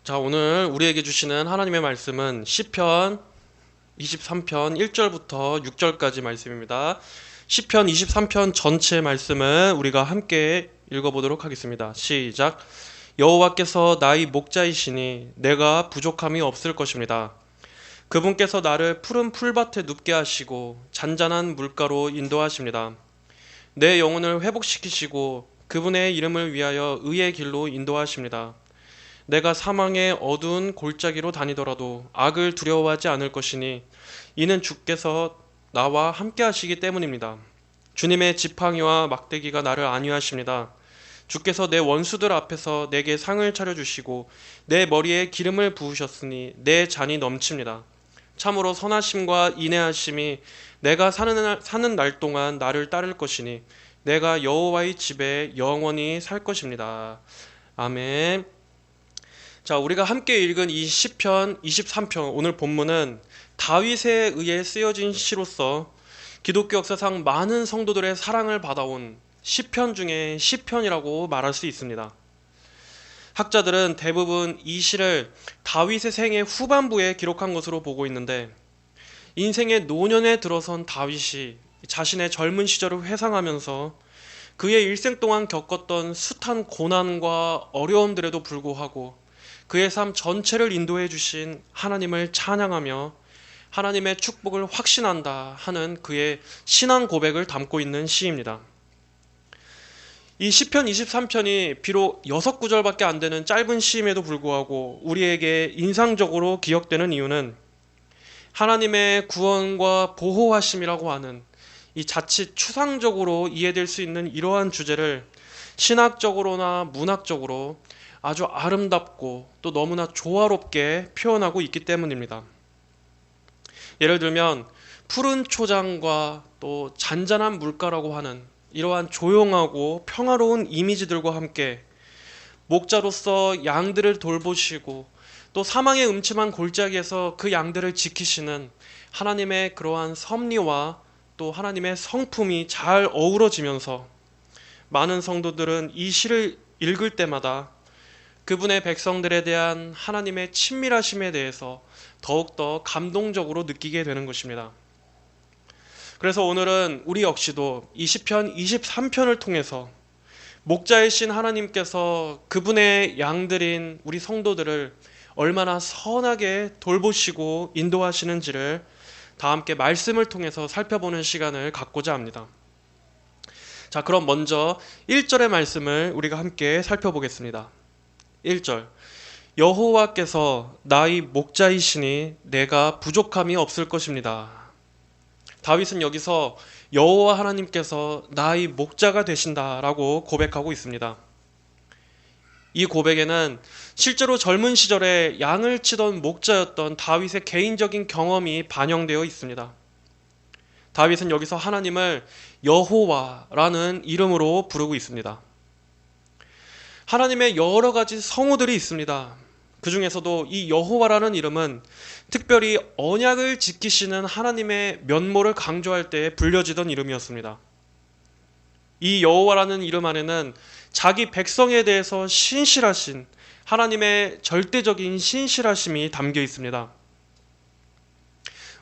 자, 오늘 우리에게 주시는 하나님의 말씀은 시편 23편 1절부터 6절까지 말씀입니다. 시편 23편 전체 말씀을 우리가 함께 읽어보도록 하겠습니다. 시작. 여호와께서 나의 목자이시니 내가 부족함이 없을 것입니다. 그분께서 나를 푸른 풀밭에 눕게 하시고 잔잔한 물가로 인도하십니다. 내 영혼을 회복시키시고 그분의 이름을 위하여 의의 길로 인도하십니다. 내가 사망의 어두운 골짜기로 다니더라도 악을 두려워하지 않을 것이니 이는 주께서 나와 함께 하시기 때문입니다. 주님의 지팡이와 막대기가 나를 안위하십니다. 주께서 내 원수들 앞에서 내게 상을 차려주시고 내 머리에 기름을 부으셨으니 내 잔이 넘칩니다. 참으로 선하심과 인애하심이 내가 사는 날 동안 나를 따를 것이니 내가 여호와의 집에 영원히 살 것입니다. 아멘. 자, 우리가 함께 읽은 이 시편 23편, 오늘 본문은 다윗에 의해 쓰여진 시로서 기독교 역사상 많은 성도들의 사랑을 받아온 시편 중에 시편이라고 말할 수 있습니다. 학자들은 대부분 이 시를 다윗의 생애 후반부에 기록한 것으로 보고 있는데, 인생의 노년에 들어선 다윗이 자신의 젊은 시절을 회상하면서 그의 일생 동안 겪었던 숱한 고난과 어려움들에도 불구하고 그의 삶 전체를 인도해 주신 하나님을 찬양하며 하나님의 축복을 확신한다 하는 그의 신앙 고백을 담고 있는 시입니다. 이 시편 23편이 비록 6구절밖에 안 되는 짧은 시임에도 불구하고 우리에게 인상적으로 기억되는 이유는 하나님의 구원과 보호하심이라고 하는 이 자칫 추상적으로 이해될 수 있는 이러한 주제를 신학적으로나 문학적으로 아주 아름답고 또 너무나 조화롭게 표현하고 있기 때문입니다. 예를 들면 푸른 초장과 또 잔잔한 물가라고 하는 이러한 조용하고 평화로운 이미지들과 함께 목자로서 양들을 돌보시고 또 사망의 음침한 골짜기에서 그 양들을 지키시는 하나님의 그러한 섭리와 또 하나님의 성품이 잘 어우러지면서 많은 성도들은 이 시를 읽을 때마다 그분의 백성들에 대한 하나님의 친밀하심에 대해서 더욱더 감동적으로 느끼게 되는 것입니다. 그래서 오늘은 우리 역시도 이 시편 23편을 통해서 목자이신 하나님께서 그분의 양들인 우리 성도들을 얼마나 선하게 돌보시고 인도하시는지를 다 함께 말씀을 통해서 살펴보는 시간을 갖고자 합니다. 자, 그럼 먼저 1절의 말씀을 우리가 함께 살펴보겠습니다. 1절. 여호와께서 나의 목자이시니 내가 부족함이 없을 것입니다. 다윗은 여기서 여호와 하나님께서 나의 목자가 되신다라고 고백하고 있습니다. 이 고백에는 실제로 젊은 시절에 양을 치던 목자였던 다윗의 개인적인 경험이 반영되어 있습니다. 다윗은 여기서 하나님을 여호와라는 이름으로 부르고 있습니다. 하나님의 여러 가지 성우들이 있습니다. 그 중에서도 이 여호와라는 이름은 특별히 언약을 지키시는 하나님의 면모를 강조할 때 불려지던 이름이었습니다. 이 여호와라는 이름 안에는 자기 백성에 대해서 신실하신 하나님의 절대적인 신실하심이 담겨 있습니다.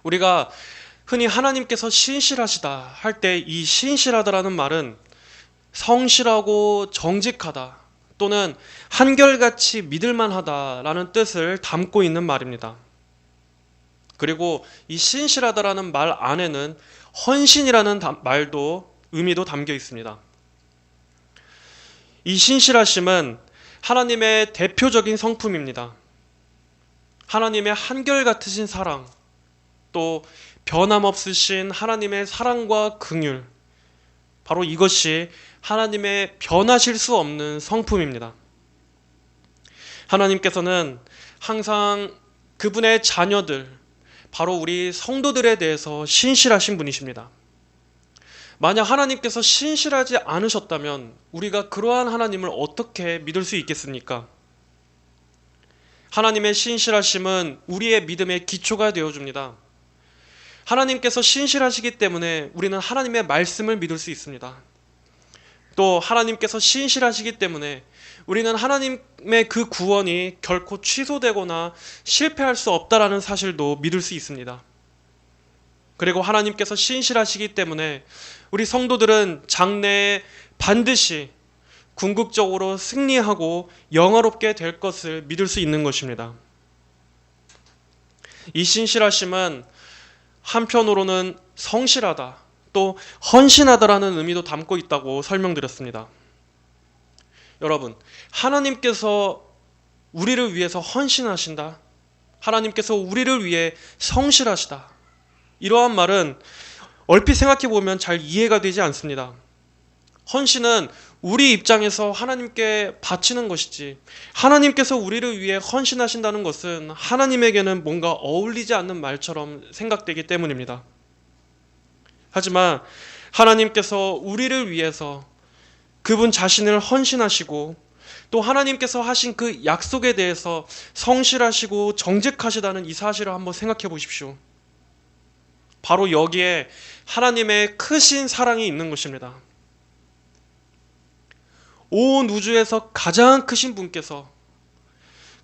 우리가 흔히 하나님께서 신실하시다 할 때 이 신실하다라는 말은 성실하고 정직하다 또는 한결같이 믿을만하다라는 뜻을 담고 있는 말입니다. 그리고 이 신실하다라는 말 안에는 헌신이라는 말도 의미도 담겨 있습니다. 이 신실하심은 하나님의 대표적인 성품입니다. 하나님의 한결같으신 사랑, 또 변함없으신 하나님의 사랑과 긍휼, 바로 이것이 하나님의 변하실 수 없는 성품입니다. 하나님께서는 항상 그분의 자녀들, 바로 우리 성도들에 대해서 신실하신 분이십니다. 만약 하나님께서 신실하지 않으셨다면 우리가 그러한 하나님을 어떻게 믿을 수 있겠습니까? 하나님의 신실하심은 우리의 믿음의 기초가 되어줍니다. 하나님께서 신실하시기 때문에 우리는 하나님의 말씀을 믿을 수 있습니다. 또 하나님께서 신실하시기 때문에 우리는 하나님의 그 구원이 결코 취소되거나 실패할 수 없다라는 사실도 믿을 수 있습니다. 그리고 하나님께서 신실하시기 때문에 우리 성도들은 장래에 반드시 궁극적으로 승리하고 영화롭게 될 것을 믿을 수 있는 것입니다. 이 신실하심은 한편으로는 성실하다, 또 헌신하다라는 의미도 담고 있다고 설명드렸습니다. 여러분, 하나님께서 우리를 위해서 헌신하신다, 하나님께서 우리를 위해 성실하시다, 이러한 말은 얼핏 생각해 보면 잘 이해가 되지 않습니다. 헌신은 우리 입장에서 하나님께 바치는 것이지, 하나님께서 우리를 위해 헌신하신다는 것은 하나님에게는 뭔가 어울리지 않는 말처럼 생각되기 때문입니다. 하지만 하나님께서 우리를 위해서 그분 자신을 헌신하시고, 또 하나님께서 하신 그 약속에 대해서 성실하시고 정직하시다는 이 사실을 한번 생각해 보십시오. 바로 여기에 하나님의 크신 사랑이 있는 것입니다. 온 우주에서 가장 크신 분께서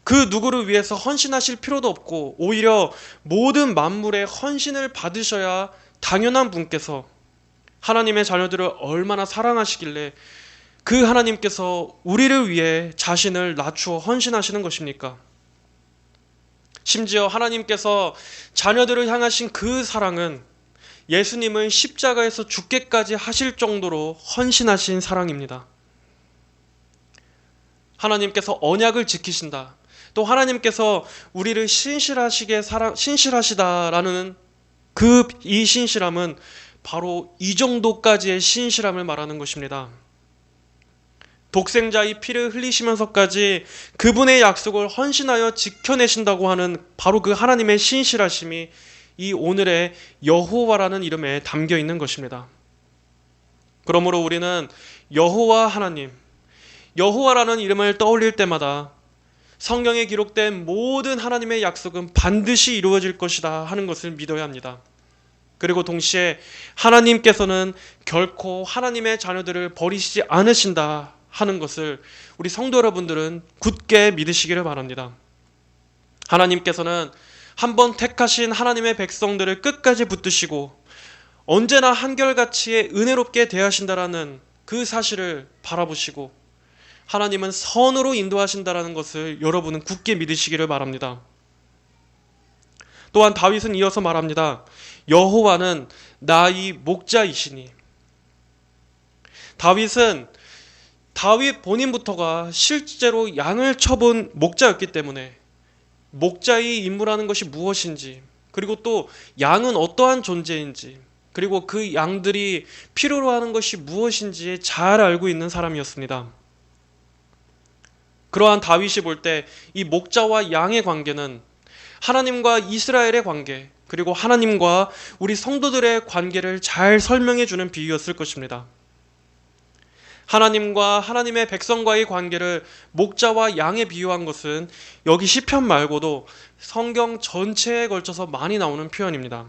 그 누구를 위해서 헌신하실 필요도 없고 오히려 모든 만물의 헌신을 받으셔야 당연한 분께서 하나님의 자녀들을 얼마나 사랑하시길래 그 하나님께서 우리를 위해 자신을 낮추어 헌신하시는 것입니까? 심지어 하나님께서 자녀들을 향하신 그 사랑은 예수님을 십자가에서 죽게까지 하실 정도로 헌신하신 사랑입니다. 하나님께서 언약을 지키신다, 또 하나님께서 우리를 신실하시다라는 이 신실함은 바로 이 정도까지의 신실함을 말하는 것입니다. 독생자의 피를 흘리시면서까지 그분의 약속을 헌신하여 지켜내신다고 하는 바로 그 하나님의 신실하심이 이 오늘의 여호와라는 이름에 담겨 있는 것입니다. 그러므로 우리는 여호와 하나님, 여호와라는 이름을 떠올릴 때마다 성경에 기록된 모든 하나님의 약속은 반드시 이루어질 것이다 하는 것을 믿어야 합니다. 그리고 동시에 하나님께서는 결코 하나님의 자녀들을 버리시지 않으신다 하는 것을 우리 성도 여러분들은 굳게 믿으시기를 바랍니다. 하나님께서는 한번 택하신 하나님의 백성들을 끝까지 붙드시고 언제나 한결같이 은혜롭게 대하신다라는 그 사실을 바라보시고 하나님은 선으로 인도하신다라는 것을 여러분은 굳게 믿으시기를 바랍니다. 또한 다윗은 이어서 말합니다. 여호와는 나의 목자이시니. 다윗 본인부터가 실제로 양을 쳐본 목자였기 때문에 목자의 임무라는 것이 무엇인지, 그리고 또 양은 어떠한 존재인지, 그리고 그 양들이 필요로 하는 것이 무엇인지 잘 알고 있는 사람이었습니다. 그러한 다윗이 볼 때 이 목자와 양의 관계는 하나님과 이스라엘의 관계, 그리고 하나님과 우리 성도들의 관계를 잘 설명해 주는 비유였을 것입니다. 하나님과 하나님의 백성과의 관계를 목자와 양에 비유한 것은 여기 시편 말고도 성경 전체에 걸쳐서 많이 나오는 표현입니다.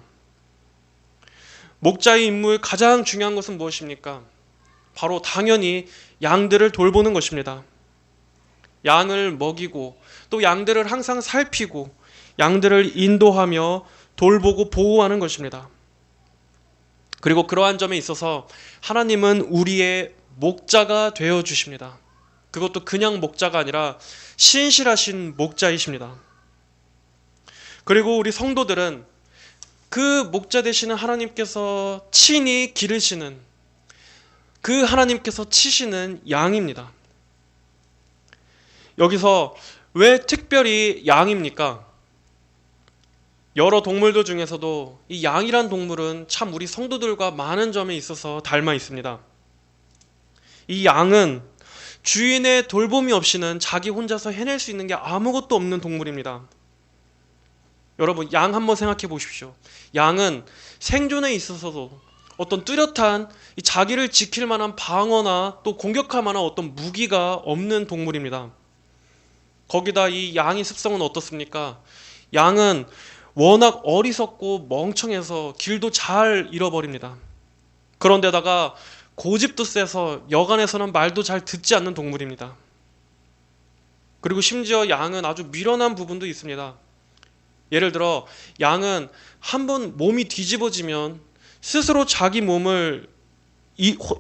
목자의 임무의 가장 중요한 것은 무엇입니까? 바로 당연히 양들을 돌보는 것입니다. 양을 먹이고 또 양들을 항상 살피고 양들을 인도하며 돌보고 보호하는 것입니다. 그리고 그러한 점에 있어서 하나님은 우리의 목자가 되어 주십니다. 그것도 그냥 목자가 아니라 신실하신 목자이십니다. 그리고 우리 성도들은 그 목자 되시는 하나님께서 친히 기르시는 그 하나님께서 치시는 양입니다. 여기서 왜 특별히 양입니까? 여러 동물들 중에서도 이 양이란 동물은 참 우리 성도들과 많은 점에 있어서 닮아 있습니다. 이 양은 주인의 돌봄이 없이는 자기 혼자서 해낼 수 있는 게 아무것도 없는 동물입니다. 여러분, 양 한번 생각해 보십시오. 양은 생존에 있어서도 어떤 뚜렷한 자기를 지킬 만한 방어나 또 공격할 만한 어떤 무기가 없는 동물입니다. 거기다 이 양의 습성은 어떻습니까? 양은 워낙 어리석고 멍청해서 길도 잘 잃어버립니다. 그런데다가 고집도 세서 여간에서는 말도 잘 듣지 않는 동물입니다. 그리고 심지어 양은 아주 미련한 부분도 있습니다. 예를 들어 양은 한번 몸이 뒤집어지면 스스로 자기 몸을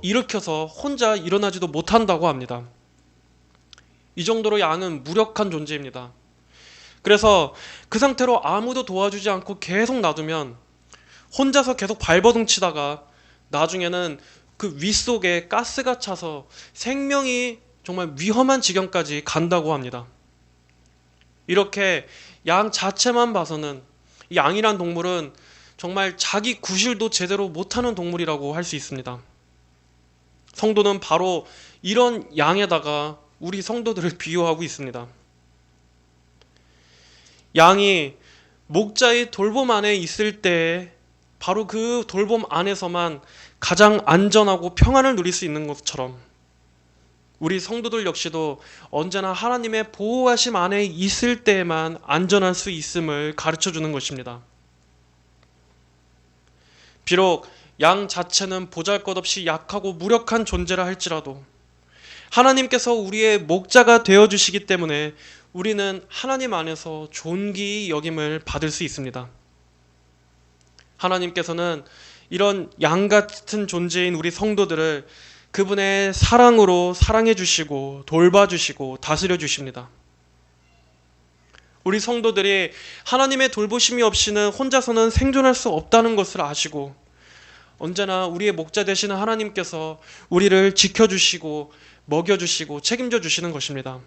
일으켜서 혼자 일어나지도 못한다고 합니다. 이 정도로 양은 무력한 존재입니다. 그래서 그 상태로 아무도 도와주지 않고 계속 놔두면 혼자서 계속 발버둥 치다가 나중에는 그 윗속에 가스가 차서 생명이 정말 위험한 지경까지 간다고 합니다. 이렇게 양 자체만 봐서는 이 양이란 동물은 정말 자기 구실도 제대로 못하는 동물이라고 할 수 있습니다. 성도는 바로 이런 양에다가 우리 성도들을 비유하고 있습니다. 양이 목자의 돌봄 안에 있을 때 바로 그 돌봄 안에서만 가장 안전하고 평안을 누릴 수 있는 것처럼 우리 성도들 역시도 언제나 하나님의 보호하심 안에 있을 때에만 안전할 수 있음을 가르쳐 주는 것입니다. 비록 양 자체는 보잘것없이 약하고 무력한 존재라 할지라도 하나님께서 우리의 목자가 되어주시기 때문에 우리는 하나님 안에서 존귀히 여김을 받을 수 있습니다. 하나님께서는 이런 양 같은 존재인 우리 성도들을 그분의 사랑으로 사랑해 주시고 돌봐주시고 다스려 주십니다. 우리 성도들이 하나님의 돌보심이 없이는 혼자서는 생존할 수 없다는 것을 아시고 언제나 우리의 목자 되시는 하나님께서 우리를 지켜주시고 먹여주시고 책임져 주시는 것입니다.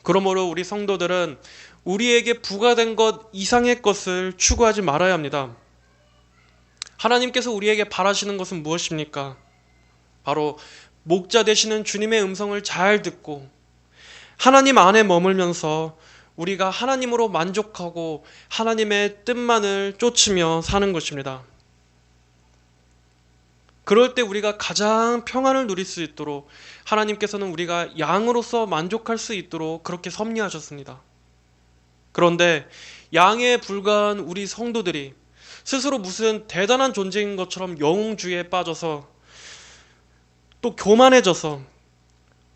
그러므로 우리 성도들은 우리에게 부과된 것 이상의 것을 추구하지 말아야 합니다. 하나님께서 우리에게 바라시는 것은 무엇입니까? 바로 목자 되시는 주님의 음성을 잘 듣고 하나님 안에 머물면서 우리가 하나님으로 만족하고 하나님의 뜻만을 쫓으며 사는 것입니다. 그럴 때 우리가 가장 평안을 누릴 수 있도록 하나님께서는 우리가 양으로서 만족할 수 있도록 그렇게 섭리하셨습니다. 그런데 양에 불과한 우리 성도들이 스스로 무슨 대단한 존재인 것처럼 영웅주의에 빠져서 또 교만해져서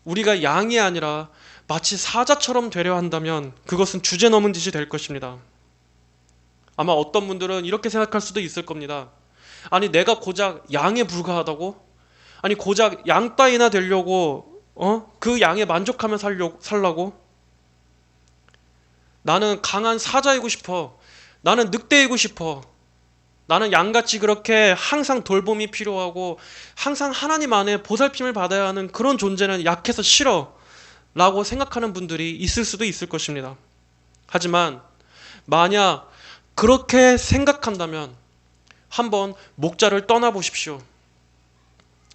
우리가 양이 아니라 마치 사자처럼 되려 한다면 그것은 주제넘은 짓이 될 것입니다. 아마 어떤 분들은 이렇게 생각할 수도 있을 겁니다. 아니 내가 고작 양에 불과하다고? 아니 고작 양 따위나 되려고 그 양에 만족하며 살라고? 나는 강한 사자이고 싶어. 나는 늑대이고 싶어. 나는 양같이 그렇게 항상 돌봄이 필요하고 항상 하나님 안에 보살핌을 받아야 하는 그런 존재는 약해서 싫어 라고 생각하는 분들이 있을 수도 있을 것입니다. 하지만 만약 그렇게 생각한다면 한번 목자를 떠나보십시오.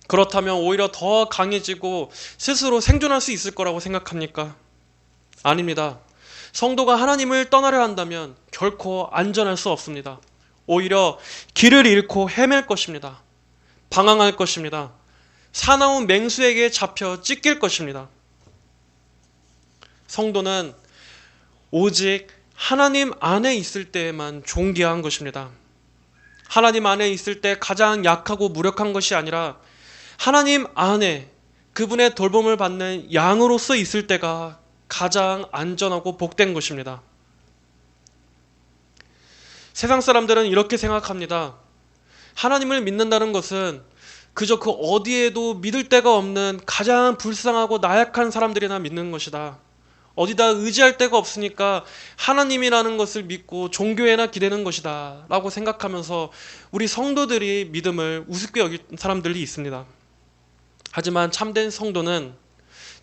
그렇다면 오히려 더 강해지고 스스로 생존할 수 있을 거라고 생각합니까? 아닙니다. 성도가 하나님을 떠나려 한다면 결코 안전할 수 없습니다. 오히려 길을 잃고 헤맬 것입니다. 방황할 것입니다. 사나운 맹수에게 잡혀 찢길 것입니다. 성도는 오직 하나님 안에 있을 때에만 존귀한 것입니다. 하나님 안에 있을 때 가장 약하고 무력한 것이 아니라 하나님 안에 그분의 돌봄을 받는 양으로서 있을 때가 가장 안전하고 복된 것입니다. 세상 사람들은 이렇게 생각합니다. 하나님을 믿는다는 것은 그저 그 어디에도 믿을 데가 없는 가장 불쌍하고 나약한 사람들이나 믿는 것이다. 어디다 의지할 데가 없으니까 하나님이라는 것을 믿고 종교에나 기대는 것이다 라고 생각하면서 우리 성도들이 믿음을 우습게 여긴 사람들이 있습니다. 하지만 참된 성도는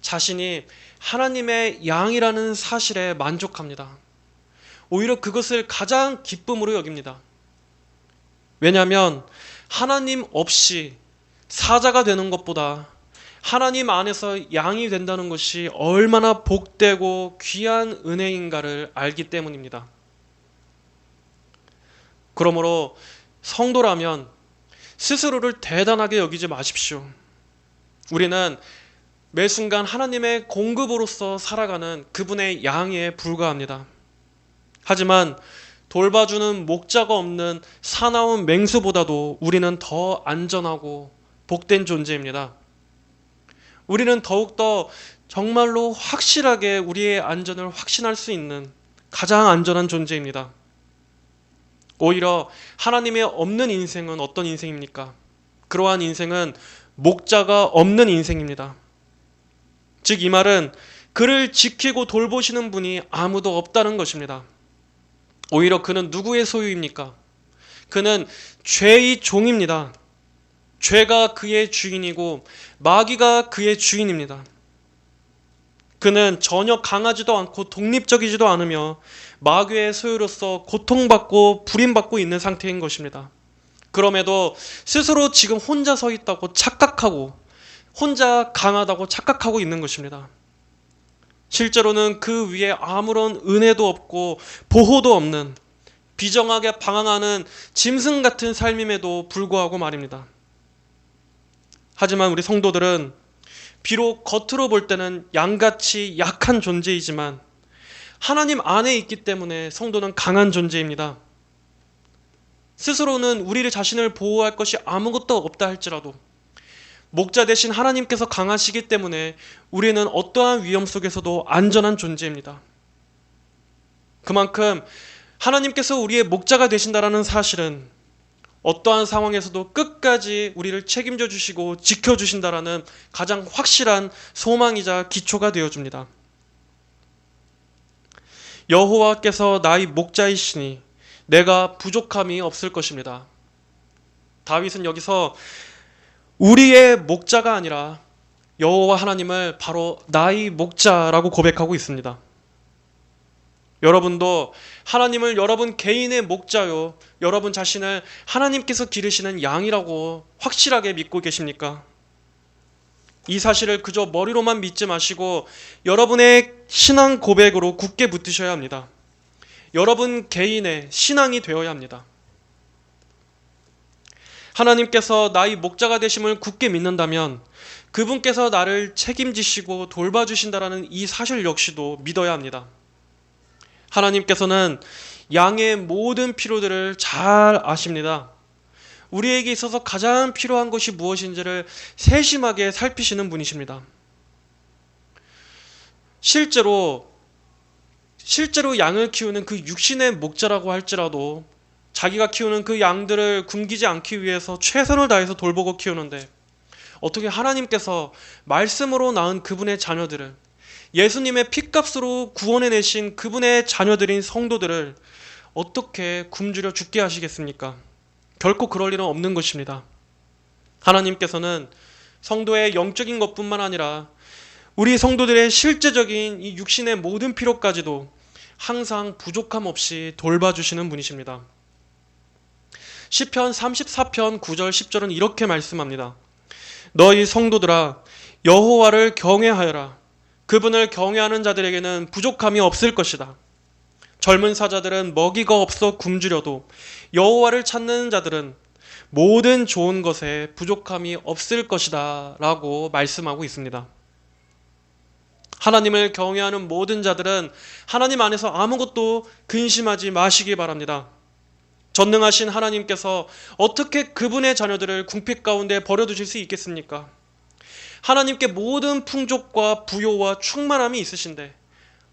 자신이 하나님의 양이라는 사실에 만족합니다. 오히려 그것을 가장 기쁨으로 여깁니다. 왜냐하면 하나님 없이 사자가 되는 것보다 하나님 안에서 양이 된다는 것이 얼마나 복되고 귀한 은혜인가를 알기 때문입니다. 그러므로 성도라면 스스로를 대단하게 여기지 마십시오. 우리는 매 순간 하나님의 공급으로서 살아가는 그분의 양에 불과합니다. 하지만 돌봐주는 목자가 없는 사나운 맹수보다도 우리는 더 안전하고 복된 존재입니다. 우리는 더욱더 정말로 확실하게 우리의 안전을 확신할 수 있는 가장 안전한 존재입니다. 오히려 하나님의 없는 인생은 어떤 인생입니까? 그러한 인생은 목자가 없는 인생입니다. 즉, 이 말은 그를 지키고 돌보시는 분이 아무도 없다는 것입니다. 오히려 그는 누구의 소유입니까? 그는 죄의 종입니다. 죄가 그의 주인이고 마귀가 그의 주인입니다. 그는 전혀 강하지도 않고 독립적이지도 않으며 마귀의 소유로서 고통받고 불임받고 있는 상태인 것입니다. 그럼에도 스스로 지금 혼자 서 있다고 착각하고 혼자 강하다고 착각하고 있는 것입니다. 실제로는 그 위에 아무런 은혜도 없고 보호도 없는 비정하게 방황하는 짐승 같은 삶임에도 불구하고 말입니다. 하지만 우리 성도들은 비록 겉으로 볼 때는 양같이 약한 존재이지만 하나님 안에 있기 때문에 성도는 강한 존재입니다. 스스로는 우리 자신을 보호할 것이 아무것도 없다 할지라도 목자 되신 하나님께서 강하시기 때문에 우리는 어떠한 위험 속에서도 안전한 존재입니다. 그만큼 하나님께서 우리의 목자가 되신다라는 사실은 어떠한 상황에서도 끝까지 우리를 책임져 주시고 지켜 주신다라는 가장 확실한 소망이자 기초가 되어 줍니다. 여호와께서 나의 목자이시니 내가 부족함이 없을 것입니다. 다윗은 여기서 우리의 목자가 아니라 여호와 하나님을 바로 나의 목자라고 고백하고 있습니다. 여러분도 하나님을 여러분 개인의 목자요, 여러분 자신을 하나님께서 기르시는 양이라고 확실하게 믿고 계십니까? 이 사실을 그저 머리로만 믿지 마시고 여러분의 신앙 고백으로 굳게 붙드셔야 합니다. 여러분 개인의 신앙이 되어야 합니다. 하나님께서 나의 목자가 되심을 굳게 믿는다면 그분께서 나를 책임지시고 돌봐주신다라는 이 사실 역시도 믿어야 합니다. 하나님께서는 양의 모든 필요들을 잘 아십니다. 우리에게 있어서 가장 필요한 것이 무엇인지를 세심하게 살피시는 분이십니다. 실제로 양을 키우는 그 육신의 목자라고 할지라도 자기가 키우는 그 양들을 굶기지 않기 위해서 최선을 다해서 돌보고 키우는데 어떻게 하나님께서 말씀으로 낳은 그분의 자녀들을, 예수님의 핏값으로 구원해내신 그분의 자녀들인 성도들을 어떻게 굶주려 죽게 하시겠습니까? 결코 그럴 일은 없는 것입니다. 하나님께서는 성도의 영적인 것뿐만 아니라 우리 성도들의 실제적인 이 육신의 모든 필요까지도 항상 부족함 없이 돌봐주시는 분이십니다. 시편 34편 9절 10절은 이렇게 말씀합니다. 너희 성도들아 여호와를 경외하여라. 그분을 경외하는 자들에게는 부족함이 없을 것이다. 젊은 사자들은 먹이가 없어 굶주려도 여호와를 찾는 자들은 모든 좋은 것에 부족함이 없을 것이다 라고 말씀하고 있습니다. 하나님을 경외하는 모든 자들은 하나님 안에서 아무것도 근심하지 마시기 바랍니다. 전능하신 하나님께서 어떻게 그분의 자녀들을 궁핍 가운데 버려두실 수 있겠습니까? 하나님께 모든 풍족과 부요와 충만함이 있으신데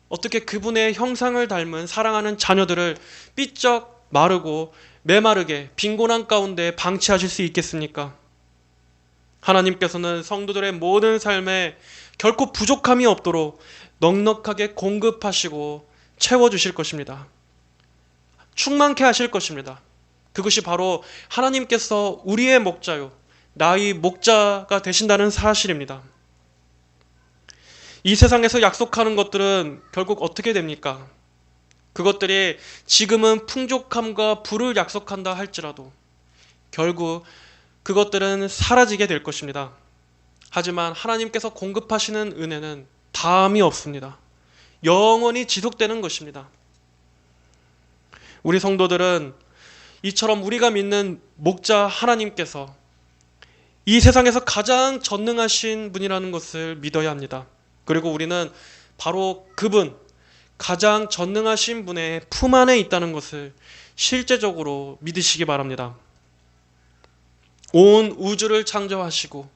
어떻게 그분의 형상을 닮은 사랑하는 자녀들을 삐쩍 마르고 메마르게 빈곤한 가운데 방치하실 수 있겠습니까? 하나님께서는 성도들의 모든 삶에 결코 부족함이 없도록 넉넉하게 공급하시고 채워주실 것입니다. 충만케 하실 것입니다. 그것이 바로 하나님께서 우리의 목자요, 나의 목자가 되신다는 사실입니다. 이 세상에서 약속하는 것들은 결국 어떻게 됩니까? 그것들이 지금은 풍족함과 부를 약속한다 할지라도 결국 그것들은 사라지게 될 것입니다. 하지만 하나님께서 공급하시는 은혜는 다함이 없습니다. 영원히 지속되는 것입니다. 우리 성도들은 이처럼 우리가 믿는 목자 하나님께서 이 세상에서 가장 전능하신 분이라는 것을 믿어야 합니다. 그리고 우리는 바로 그분, 가장 전능하신 분의 품 안에 있다는 것을 실제적으로 믿으시기 바랍니다. 온 우주를 창조하시고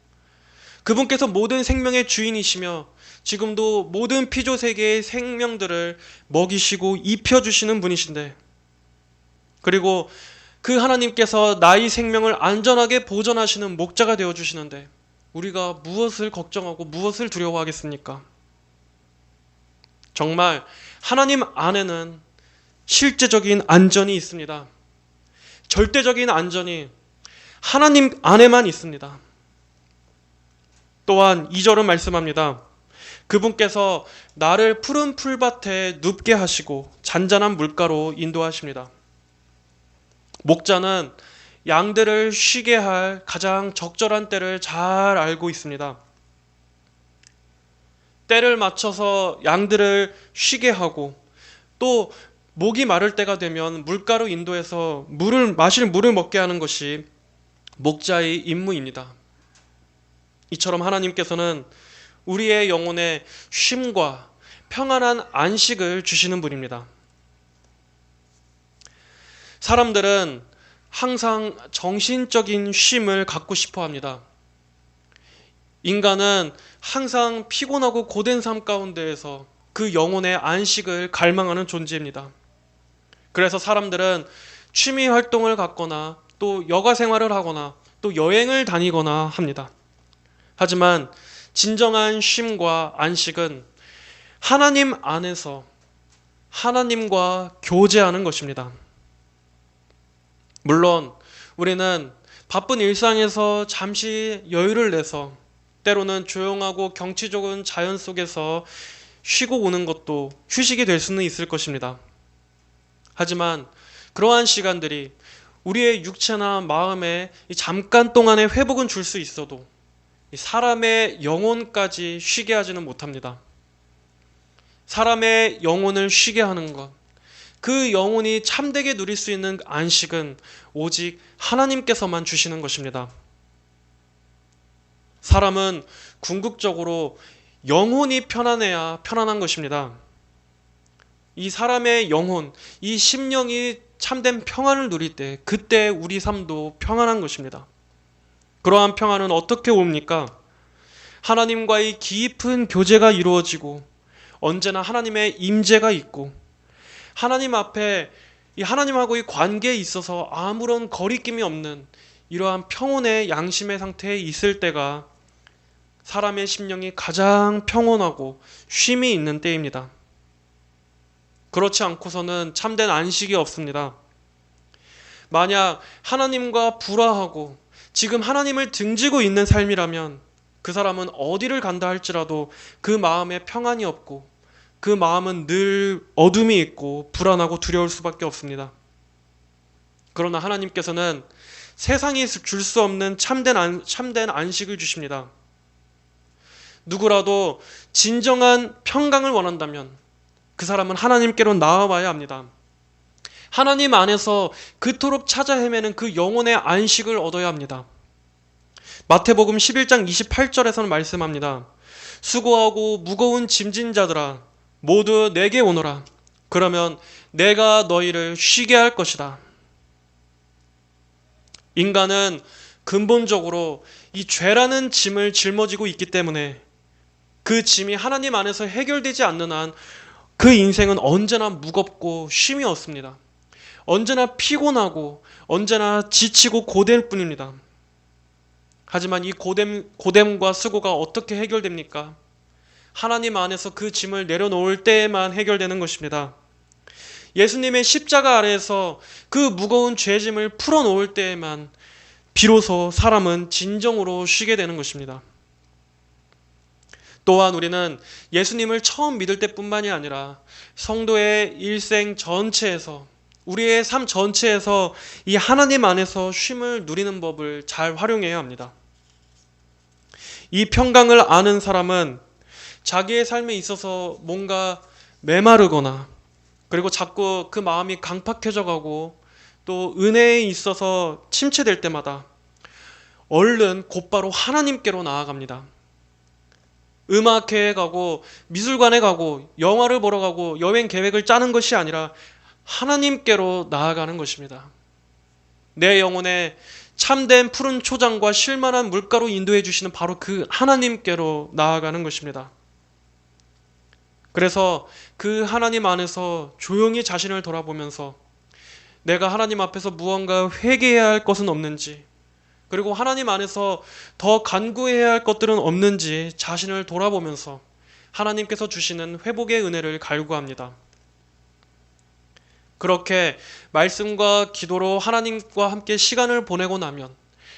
그분께서 모든 생명의 주인이시며 지금도 모든 피조 세계의 생명들을 먹이시고 입혀주시는 분이신데, 그리고 그 하나님께서 나의 생명을 안전하게 보존하시는 목자가 되어주시는데 우리가 무엇을 걱정하고 무엇을 두려워하겠습니까? 정말 하나님 안에는 실제적인 안전이 있습니다. 절대적인 안전이 하나님 안에만 있습니다. 또한 2절은 말씀합니다. 그분께서 나를 푸른 풀밭에 눕게 하시고 잔잔한 물가로 인도하십니다. 목자는 양들을 쉬게 할 가장 적절한 때를 잘 알고 있습니다. 때를 맞춰서 양들을 쉬게 하고 또 목이 마를 때가 되면 물가로 인도해서 마실 물을 먹게 하는 것이 목자의 임무입니다. 이처럼 하나님께서는 우리의 영혼에 쉼과 평안한 안식을 주시는 분입니다. 사람들은 항상 정신적인 쉼을 갖고 싶어 합니다. 인간은 항상 피곤하고 고된 삶 가운데에서 그 영혼의 안식을 갈망하는 존재입니다. 그래서 사람들은 취미 활동을 갖거나 또 여가 생활을 하거나 또 여행을 다니거나 합니다. 하지만 진정한 쉼과 안식은 하나님 안에서 하나님과 교제하는 것입니다. 물론 우리는 바쁜 일상에서 잠시 여유를 내서 때로는 조용하고 경치 좋은 자연 속에서 쉬고 오는 것도 휴식이 될 수는 있을 것입니다. 하지만 그러한 시간들이 우리의 육체나 마음에 잠깐 동안의 회복은 줄 수 있어도 사람의 영혼까지 쉬게 하지는 못합니다. 사람의 영혼을 쉬게 하는 것, 그 영혼이 참되게 누릴 수 있는 안식은 오직 하나님께서만 주시는 것입니다. 사람은 궁극적으로 영혼이 편안해야 편안한 것입니다. 이 사람의 영혼, 이 심령이 참된 평안을 누릴 때 그때 우리 삶도 평안한 것입니다. 그러한 평안은 어떻게 옵니까? 하나님과의 깊은 교제가 이루어지고 언제나 하나님의 임재가 있고 하나님 앞에 이 하나님하고의 관계에 있어서 아무런 거리낌이 없는 이러한 평온의 양심의 상태에 있을 때가 사람의 심령이 가장 평온하고 쉼이 있는 때입니다. 그렇지 않고서는 참된 안식이 없습니다. 만약 하나님과 불화하고 지금 하나님을 등지고 있는 삶이라면 그 사람은 어디를 간다 할지라도 그 마음에 평안이 없고 그 마음은 늘 어둠이 있고 불안하고 두려울 수밖에 없습니다. 그러나 하나님께서는 세상이 줄 수 없는 참된 안식을 주십니다. 누구라도 진정한 평강을 원한다면 그 사람은 하나님께로 나아와야 합니다. 하나님 안에서 그토록 찾아 헤매는 그 영혼의 안식을 얻어야 합니다. 마태복음 11장 28절에서는 말씀합니다. 수고하고 무거운 짐진 자들아 모두 내게 오너라. 그러면 내가 너희를 쉬게 할 것이다. 인간은 근본적으로 이 죄라는 짐을 짊어지고 있기 때문에 그 짐이 하나님 안에서 해결되지 않는 한 그 인생은 언제나 무겁고 쉼이 없습니다. 언제나 피곤하고 언제나 지치고 고될 뿐입니다. 하지만 이 고됨과 수고가 어떻게 해결됩니까? 하나님 안에서 그 짐을 내려놓을 때에만 해결되는 것입니다. 예수님의 십자가 아래에서 그 무거운 죄짐을 풀어놓을 때에만 비로소 사람은 진정으로 쉬게 되는 것입니다. 또한 우리는 예수님을 처음 믿을 때뿐만이 아니라 성도의 일생 전체에서 우리의 삶 전체에서 이 하나님 안에서 쉼을 누리는 법을 잘 활용해야 합니다. 이 평강을 아는 사람은 자기의 삶에 있어서 뭔가 메마르거나 그리고 자꾸 그 마음이 강팍해져 가고 또 은혜에 있어서 침체될 때마다 얼른 곧바로 하나님께로 나아갑니다. 음악회에 가고 미술관에 가고 영화를 보러 가고 여행 계획을 짜는 것이 아니라 하나님께로 나아가는 것입니다. 내 영혼에 참된 푸른 초장과 쉴만한 물가로 인도해 주시는 바로 그 하나님께로 나아가는 것입니다. 그래서 그 하나님 안에서 조용히 자신을 돌아보면서 내가 하나님 앞에서 무언가 회개해야 할 것은 없는지, 그리고 하나님 안에서 더 간구해야 할 것들은 없는지 자신을 돌아보면서 하나님께서 주시는 회복의 은혜를 갈구합니다. 그렇게 말씀과 기도로 하나님과 함께 시간을 보내고 나면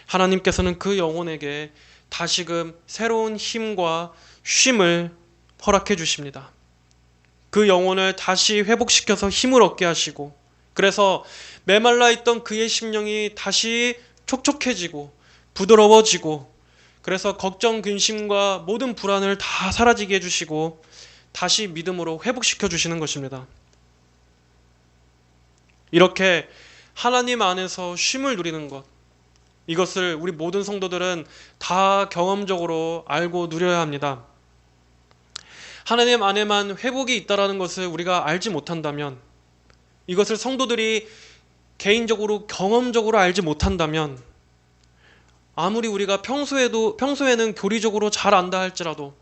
하나님께서는 그 영혼에게 다시금 새로운 힘과 쉼을 허락해 주십니다. 그 영혼을 다시 회복시켜서 힘을 얻게 하시고, 그래서 메말라 있던 그의 심령이 다시 촉촉해지고 부드러워지고, 그래서 걱정, 근심과 모든 불안을 다 사라지게 해주시고 다시 믿음으로 회복시켜 주시는 것입니다. 이렇게 하나님 안에서 쉼을 누리는 것, 이것을 우리 모든 성도들은 다 경험적으로 알고 누려야 합니다. 하나님 안에만 회복이 있다는 것을 우리가 알지 못한다면, 이것을 성도들이 개인적으로 경험적으로 알지 못한다면, 아무리 우리가 평소에는 교리적으로 잘 안다 할지라도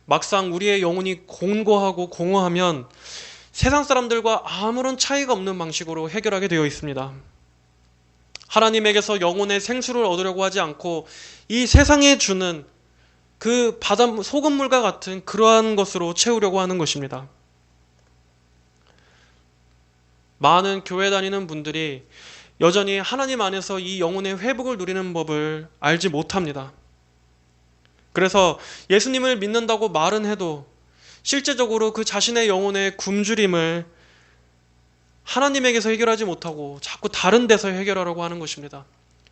막상 우리의 영혼이 곤고하고 공허하면 세상 사람들과 아무런 차이가 없는 방식으로 해결하게 되어 있습니다. 하나님에게서 영혼의 생수를 얻으려고 하지 않고 이 세상에 주는 그 소금물과 같은 그러한 것으로 채우려고 하는 것입니다. 많은 교회 다니는 분들이 여전히 하나님 안에서 이 영혼의 회복을 누리는 법을 알지 못합니다. 그래서 예수님을 믿는다고 말은 해도 실제적으로 그 자신의 영혼의 굶주림을 하나님에게서 해결하지 못하고 자꾸 다른 데서 해결하려고 하는 것입니다.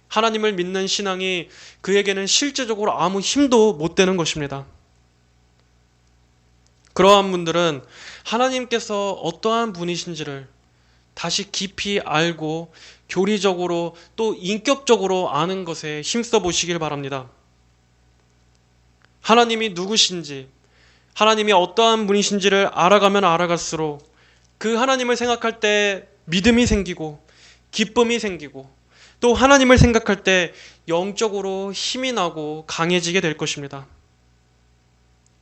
하나님을 믿는 신앙이 그에게는 실제적으로 아무 힘도 못 되는 것입니다. 그러한 분들은 하나님께서 어떠한 분이신지를 다시 깊이 알고 교리적으로 또 인격적으로 아는 것에 힘써 보시길 바랍니다. 하나님이 누구신지, 하나님이 어떠한 분이신지를 알아가면 알아갈수록 그 하나님을 생각할 때 믿음이 생기고 기쁨이 생기고 또 하나님을 생각할 때 영적으로 힘이 나고 강해지게 될 것입니다.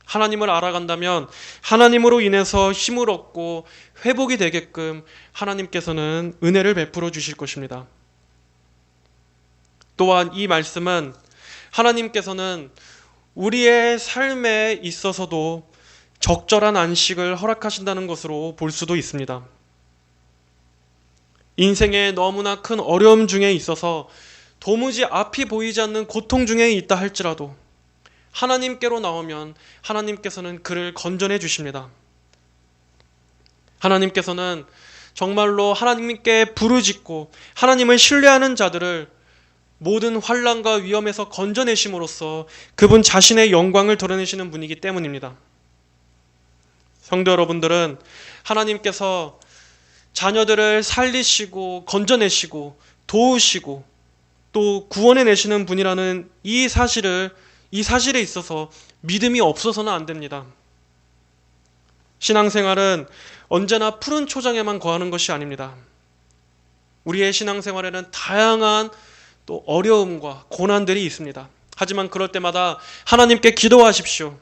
하나님을 알아간다면 하나님으로 인해서 힘을 얻고 회복이 되게끔 하나님께서는 은혜를 베풀어 주실 것입니다. 또한 이 말씀은 하나님께서는 우리의 삶에 있어서도 적절한 안식을 허락하신다는 것으로 볼 수도 있습니다. 인생의 너무나 큰 어려움 중에 있어서 도무지 앞이 보이지 않는 고통 중에 있다 할지라도 하나님께로 나오면 하나님께서는 그를 건져내 주십니다. 하나님께서는 정말로 하나님께 부르짖고 하나님을 신뢰하는 자들을 모든 환난과 위험에서 건져내심으로써 그분 자신의 영광을 드러내시는 분이기 때문입니다. 성도 여러분들은 하나님께서 자녀들을 살리시고 건져내시고 도우시고 또 구원해내시는 분이라는 이 사실에 있어서 믿음이 없어서는 안 됩니다. 신앙생활은 언제나 푸른 초장에만 거하는 것이 아닙니다. 우리의 신앙생활에는 다양한 또 어려움과 고난들이 있습니다. 하지만 그럴 때마다 하나님께 기도하십시오.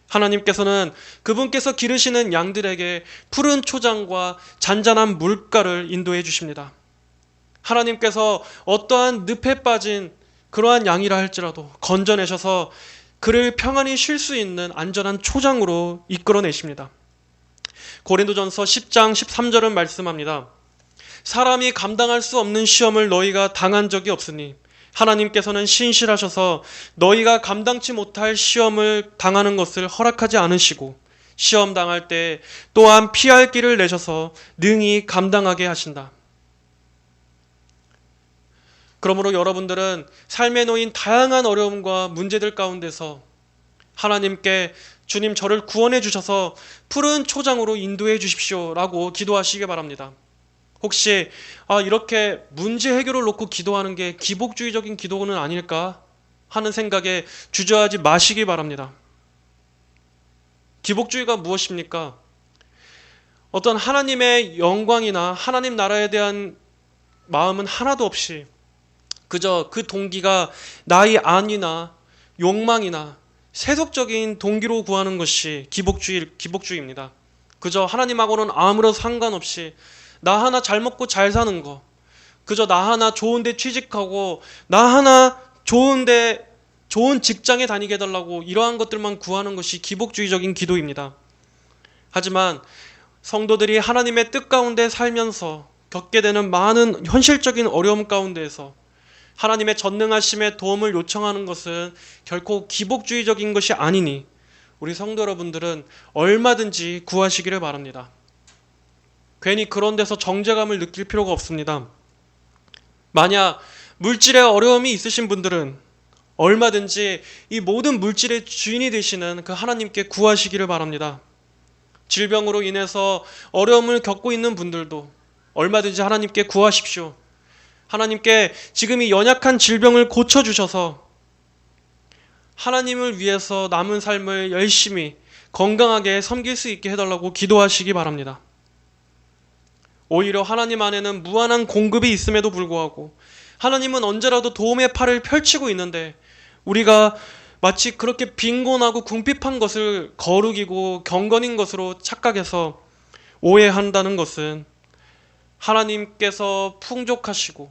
하나님께서는 그분께서 기르시는 양들에게 푸른 초장과 잔잔한 물가를 인도해 주십니다. 하나님께서 어떠한 늪에 빠진 그러한 양이라 할지라도 건져내셔서 그를 평안히 쉴 수 있는 안전한 초장으로 이끌어내십니다. 고린도전서 10장 13절은 말씀합니다. 사람이 감당할 수 없는 시험을 너희가 당한 적이 없으니 하나님께서는 신실하셔서 너희가 감당치 못할 시험을 당하는 것을 허락하지 않으시고 시험 당할 때 또한 피할 길을 내셔서 능히 감당하게 하신다. 그러므로 여러분들은 삶에 놓인 다양한 어려움과 문제들 가운데서 하나님께 주님 저를 구원해 주셔서 푸른 초장으로 인도해 주십시오 라고 기도하시기 바랍니다. 혹시 이렇게 문제 해결을 놓고 기도하는 게 기복주의적인 기도는 아닐까 하는 생각에 주저하지 마시기 바랍니다. 기복주의가 무엇입니까? 어떤 하나님의 영광이나 하나님 나라에 대한 마음은 하나도 없이 그저 그 동기가 나의 안위나 욕망이나 세속적인 동기로 구하는 것이 기복주의입니다. 그저 하나님하고는 아무런 상관없이 나 하나 잘 먹고 잘 사는 거, 그저 나 하나 좋은데 취직하고 나 하나 좋은 직장에 다니게 해달라고 이러한 것들만 구하는 것이 기복주의적인 기도입니다. 하지만 성도들이 하나님의 뜻 가운데 살면서 겪게 되는 많은 현실적인 어려움 가운데에서 하나님의 전능하심의 도움을 요청하는 것은 결코 기복주의적인 것이 아니니 우리 성도 여러분들은 얼마든지 구하시기를 바랍니다. 괜히 그런 데서 정죄감을 느낄 필요가 없습니다. 만약 물질에 어려움이 있으신 분들은 얼마든지 이 모든 물질의 주인이 되시는 그 하나님께 구하시기를 바랍니다. 질병으로 인해서 어려움을 겪고 있는 분들도 얼마든지 하나님께 구하십시오. 하나님께 지금 이 연약한 질병을 고쳐주셔서 하나님을 위해서 남은 삶을 열심히 건강하게 섬길 수 있게 해달라고 기도하시기 바랍니다. 오히려 하나님 안에는 무한한 공급이 있음에도 불구하고 하나님은 언제라도 도움의 팔을 펼치고 있는데 우리가 마치 그렇게 빈곤하고 궁핍한 것을 거룩이고 경건인 것으로 착각해서 오해한다는 것은 하나님께서 풍족하시고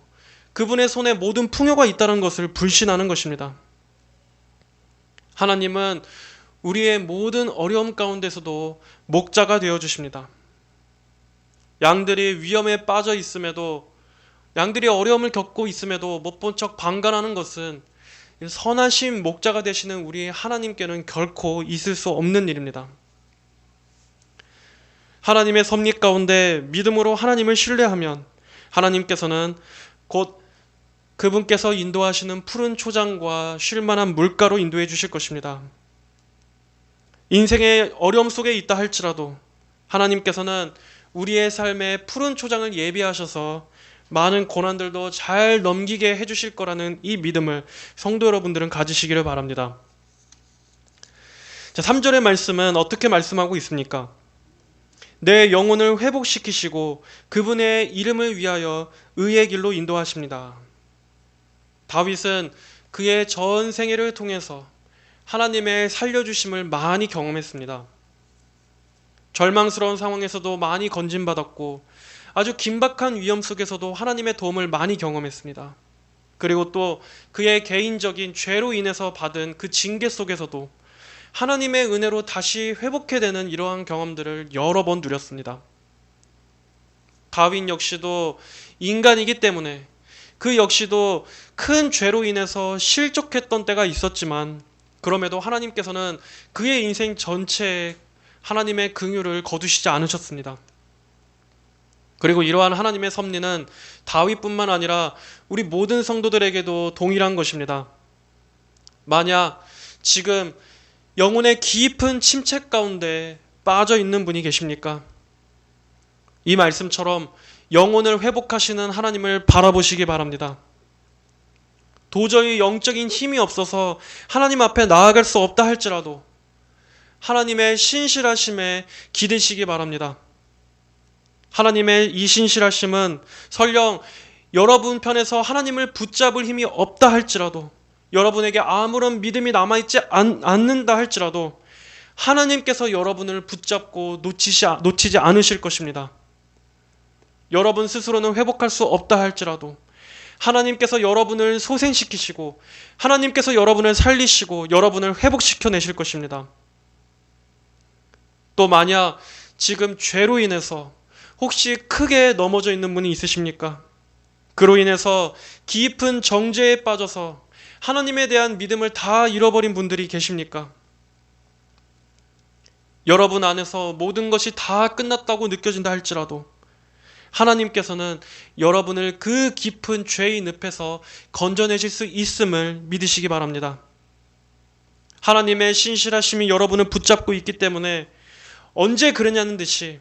그분의 손에 모든 풍요가 있다는 것을 불신하는 것입니다. 하나님은 우리의 모든 어려움 가운데서도 목자가 되어주십니다. 양들이 위험에 빠져 있음에도, 양들이 어려움을 겪고 있음에도 못 본 척 방관하는 것은 선하신 목자가 되시는 우리 하나님께는 결코 있을 수 없는 일입니다. 하나님의 섭리 가운데 믿음으로 하나님을 신뢰하면 하나님께서는 곧 그분께서 인도하시는 푸른 초장과 쉴만한 물가로 인도해 주실 것입니다. 인생의 어려움 속에 있다 할지라도 하나님께서는 우리의 삶에 푸른 초장을 예비하셔서 많은 고난들도 잘 넘기게 해주실 거라는 이 믿음을 성도 여러분들은 가지시기를 바랍니다. 자, 3절의 말씀은 어떻게 말씀하고 있습니까? 내 영혼을 회복시키시고 그분의 이름을 위하여 의의 길로 인도하십니다. 다윗은 그의 전 생애를 통해서 하나님의 살려주심을 많이 경험했습니다. 절망스러운 상황에서도 많이 건진받았고 아주 긴박한 위험 속에서도 하나님의 도움을 많이 경험했습니다. 그리고 또 그의 개인적인 죄로 인해서 받은 그 징계 속에서도 하나님의 은혜로 다시 회복해 되는 이러한 경험들을 여러 번 누렸습니다. 다윗 역시도 인간이기 때문에 그 역시도 큰 죄로 인해서 실족했던 때가 있었지만 그럼에도 하나님께서는 그의 인생 전체에 하나님의 긍휼을 거두시지 않으셨습니다. 그리고 이러한 하나님의 섭리는 다윗뿐만 아니라 우리 모든 성도들에게도 동일한 것입니다. 만약 지금 영혼의 깊은 침체 가운데 빠져 있는 분이 계십니까? 이 말씀처럼 영혼을 회복하시는 하나님을 바라보시기 바랍니다. 도저히 영적인 힘이 없어서 하나님 앞에 나아갈 수 없다 할지라도 하나님의 신실하심에 기대시기 바랍니다. 하나님의 이 신실하심은 설령 여러분 편에서 하나님을 붙잡을 힘이 없다 할지라도 여러분에게 아무런 믿음이 남아있지 않는다 할지라도 하나님께서 여러분을 붙잡고 놓치지 않으실 것입니다. 여러분 스스로는 회복할 수 없다 할지라도 하나님께서 여러분을 소생시키시고 하나님께서 여러분을 살리시고 여러분을 회복시켜 내실 것입니다. 또 만약 지금 죄로 인해서 혹시 크게 넘어져 있는 분이 있으십니까? 그로 인해서 깊은 정죄에 빠져서 하나님에 대한 믿음을 다 잃어버린 분들이 계십니까? 여러분 안에서 모든 것이 다 끝났다고 느껴진다 할지라도 하나님께서는 여러분을 그 깊은 죄의 늪에서 건져내실 수 있음을 믿으시기 바랍니다. 하나님의 신실하심이 여러분을 붙잡고 있기 때문에 언제 그러냐는 듯이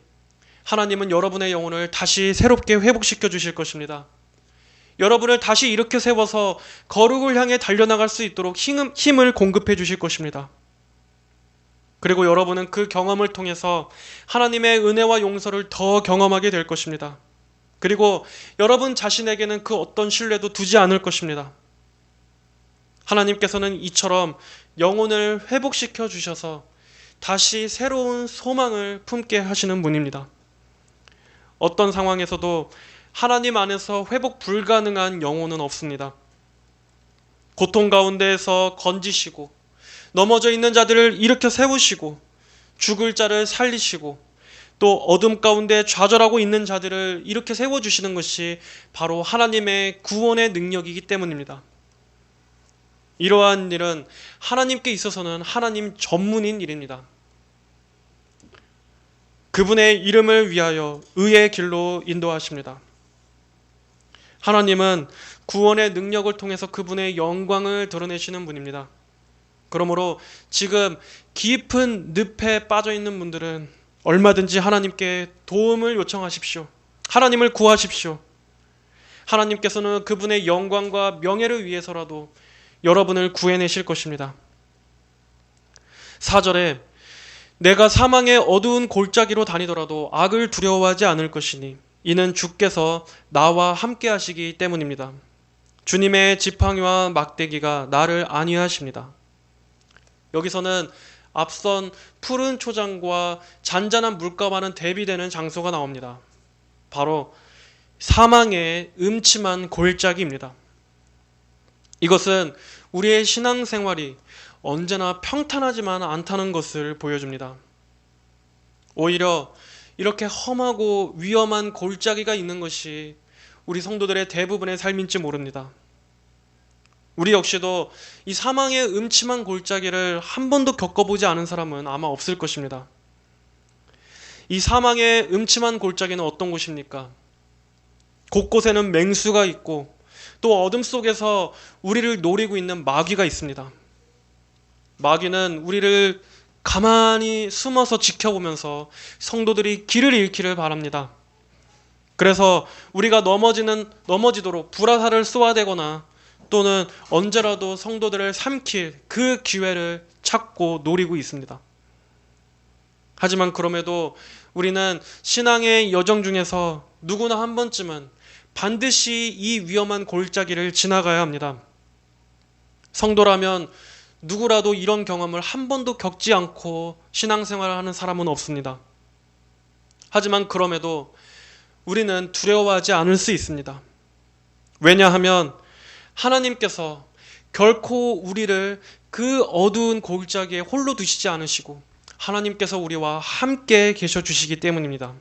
하나님은 여러분의 영혼을 다시 새롭게 회복시켜 주실 것입니다. 여러분을 다시 일으켜 세워서 거룩을 향해 달려나갈 수 있도록 힘을 공급해 주실 것입니다. 그리고 여러분은 그 경험을 통해서 하나님의 은혜와 용서를 더 경험하게 될 것입니다. 그리고 여러분 자신에게는 그 어떤 신뢰도 두지 않을 것입니다. 하나님께서는 이처럼 영혼을 회복시켜 주셔서 다시 새로운 소망을 품게 하시는 분입니다. 어떤 상황에서도 하나님 안에서 회복 불가능한 영혼은 없습니다. 고통 가운데에서 건지시고 넘어져 있는 자들을 일으켜 세우시고 죽을 자를 살리시고 또 어둠 가운데 좌절하고 있는 자들을 이렇게 세워주시는 것이 바로 하나님의 구원의 능력이기 때문입니다. 이러한 일은 하나님께 있어서는 하나님 전문인 일입니다. 그분의 이름을 위하여 의의 길로 인도하십니다. 하나님은 구원의 능력을 통해서 그분의 영광을 드러내시는 분입니다. 그러므로 지금 깊은 늪에 빠져 있는 분들은 얼마든지 하나님께 도움을 요청하십시오. 하나님을 구하십시오. 하나님께서는 그분의 영광과 명예를 위해서라도 여러분을 구해내실 것입니다. 4절에 내가 사망의 어두운 골짜기로 다니더라도 악을 두려워하지 않을 것이니 이는 주께서 나와 함께 하시기 때문입니다. 주님의 지팡이와 막대기가 나를 안위하십니다. 여기서는 앞선 푸른 초장과 잔잔한 물가와는 대비되는 장소가 나옵니다. 바로 사망의 음침한 골짜기입니다. 이것은 우리의 신앙생활이 언제나 평탄하지만 않다는 것을 보여줍니다. 오히려 이렇게 험하고 위험한 골짜기가 있는 것이 우리 성도들의 대부분의 삶인지 모릅니다. 우리 역시도 이 사망의 음침한 골짜기를 한 번도 겪어보지 않은 사람은 아마 없을 것입니다. 이 사망의 음침한 골짜기는 어떤 곳입니까? 곳곳에는 맹수가 있고 또 어둠 속에서 우리를 노리고 있는 마귀가 있습니다. 마귀는 우리를 가만히 숨어서 지켜보면서 성도들이 길을 잃기를 바랍니다. 그래서 우리가 넘어지도록 불화살을 쏘아대거나 또는 언제라도 성도들을 삼킬 그 기회를 찾고 노리고 있습니다. 하지만 그럼에도 우리는 신앙의 여정 중에서 누구나 한 번쯤은 반드시 이 위험한 골짜기를 지나가야 합니다. 성도라면 누구라도 이런 경험을 한 번도 겪지 않고 신앙생활을 하는 사람은 없습니다. 하지만 그럼에도 우리는 두려워하지 않을 수 있습니다. 왜냐하면 하나님께서 결코 우리를 그 어두운 골짜기에 홀로 두시지 않으시고 하나님께서 우리와 함께 계셔 주시기 때문입니다.